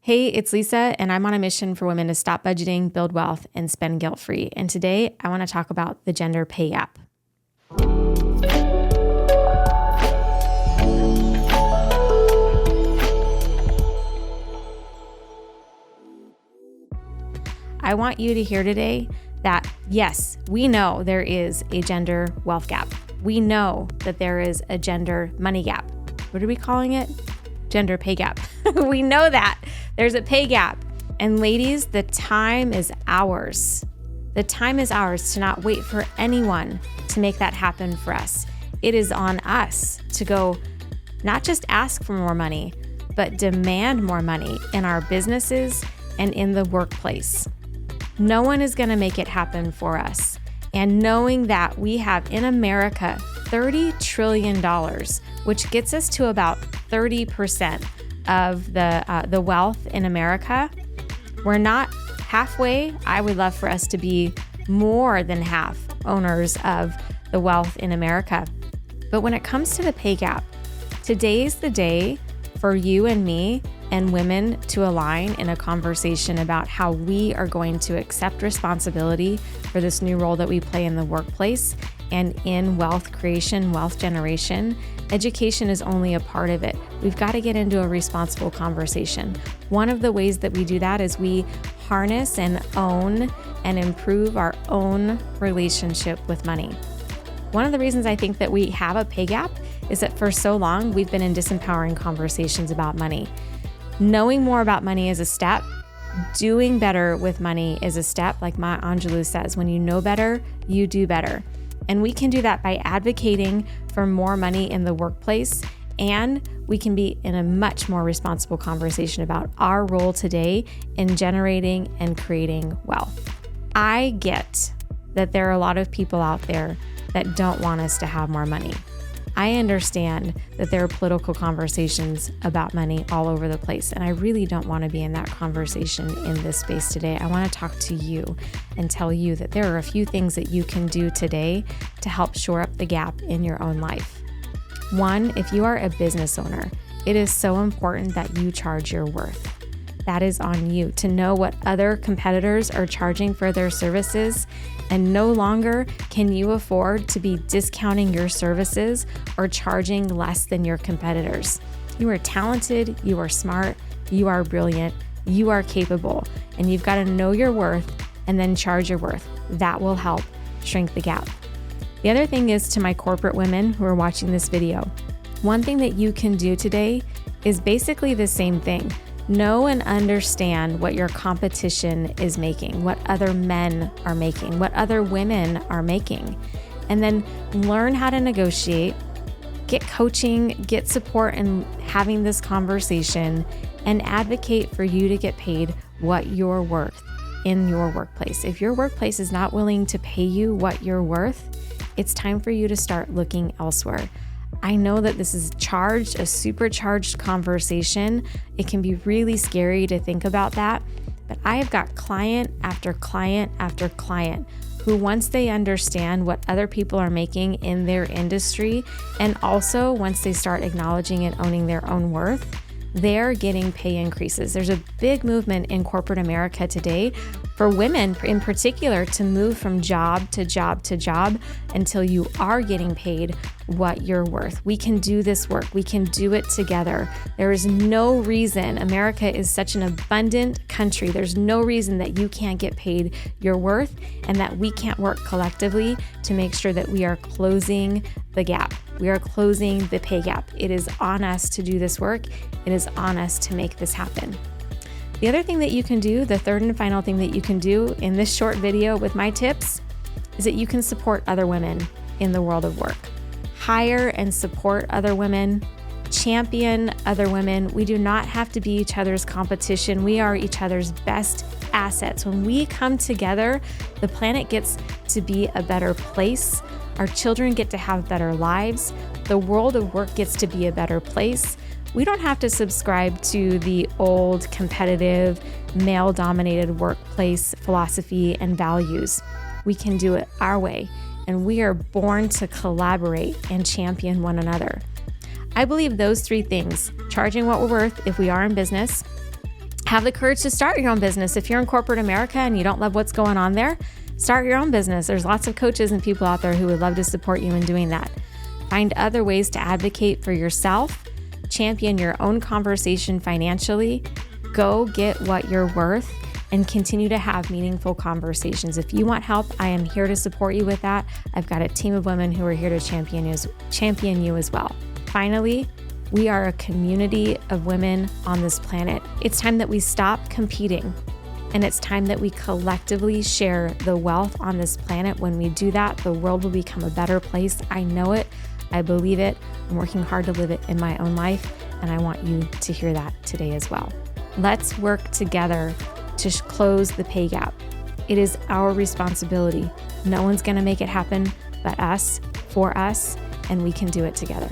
Hey, it's Lisa, and I'm on a mission for women to stop budgeting, build wealth, and spend guilt-free. And today, I want to talk about the gender pay gap. I want you to hear today that, yes, we know there is a gender wealth gap. We know that there is a gender money gap. What are we calling it? Gender pay gap. We know that there's a pay gap. And ladies, the time is ours. The time is ours to not wait for anyone to make that happen for us. It is on us to go not just ask for more money, but demand more money in our businesses and in the workplace. No one is going to make it happen for us. And knowing that we have in America $30 trillion, which gets us to about 30% of the wealth in America, we're not halfway. I would love for us to be more than half owners of the wealth in America. But when it comes to the pay gap, today's the day for you and me and women to align in a conversation about how we are going to accept responsibility for this new role that we play in the workplace and in wealth creation, wealth generation. Education is only a part of it. We've got to get into a responsible conversation. One of the ways that we do that is we harness and own and improve our own relationship with money. One of the reasons I think that we have a pay gap is that for so long, we've been in disempowering conversations about money. Knowing more about money is a step. Doing better with money is a step. Like Maya Angelou says, when you know better, you do better. And we can do that by advocating for more money in the workplace. And we can be in a much more responsible conversation about our role today in generating and creating wealth. I get that there are a lot of people out there that don't want us to have more money. I understand that there are political conversations about money all over the place, and I really don't want to be in that conversation in this space today. I want to talk to you and tell you that there are a few things that you can do today to help shore up the gap in your own life. One, if you are a business owner, it is so important that you charge your worth. That is on you to know what other competitors are charging for their services, and no longer can you afford to be discounting your services or charging less than your competitors. You are talented, you are smart, you are brilliant, you are capable, and you've got to know your worth and then charge your worth. That will help shrink the gap. The other thing is, to my corporate women who are watching this video, one thing that you can do today is basically the same thing. Know and understand what your competition is making, what other men are making, what other women are making, and then learn how to negotiate, get coaching, get support in having this conversation, and advocate for you to get paid what you're worth in your workplace. If your workplace is not willing to pay you what you're worth, it's time for you to start looking elsewhere. I know that this is a supercharged conversation. It can be really scary to think about that, but I have got client after client after client who, once they understand what other people are making in their industry, and also once they start acknowledging and owning their own worth, they're getting pay increases. There's a big movement in corporate America today for women in particular to move from job to job to job until you are getting paid what you're worth. We can do this work. We can do it together. There is no reason. America is such an abundant country. There's no reason that you can't get paid your worth and that we can't work collectively to make sure that we are closing the gap. We are closing the pay gap. It is on us to do this work. It is on us to make this happen. The other thing that you can do, the third and final thing that you can do in this short video with my tips, is that you can support other women in the world of work. Hire and support other women, champion other women. We do not have to be each other's competition. We are each other's best assets. When we come together, the planet gets to be a better place. Our children get to have better lives. The world of work gets to be a better place. We don't have to subscribe to the old, competitive, male-dominated workplace philosophy and values. We can do it our way, and we are born to collaborate and champion one another. I believe those three things: charging what we're worth if we are in business, Have the courage to start your own business. If you're in corporate America and you don't love what's going on there, start your own business. There's lots of coaches and people out there who would love to support you in doing that. Find other ways to advocate for yourself, champion your own conversation financially, go get what you're worth, and continue to have meaningful conversations. If you want help, I am here to support you with that. I've got a team of women who are here to champion you as well. Finally, we are a community of women on this planet. It's time that we stop competing, and it's time that we collectively share the wealth on this planet. When we do that, the world will become a better place. I know it. I believe it. I'm working hard to live it in my own life, and I want you to hear that today as well. Let's work together to close the pay gap. It is our responsibility. No one's going to make it happen but us, for us, and we can do it together.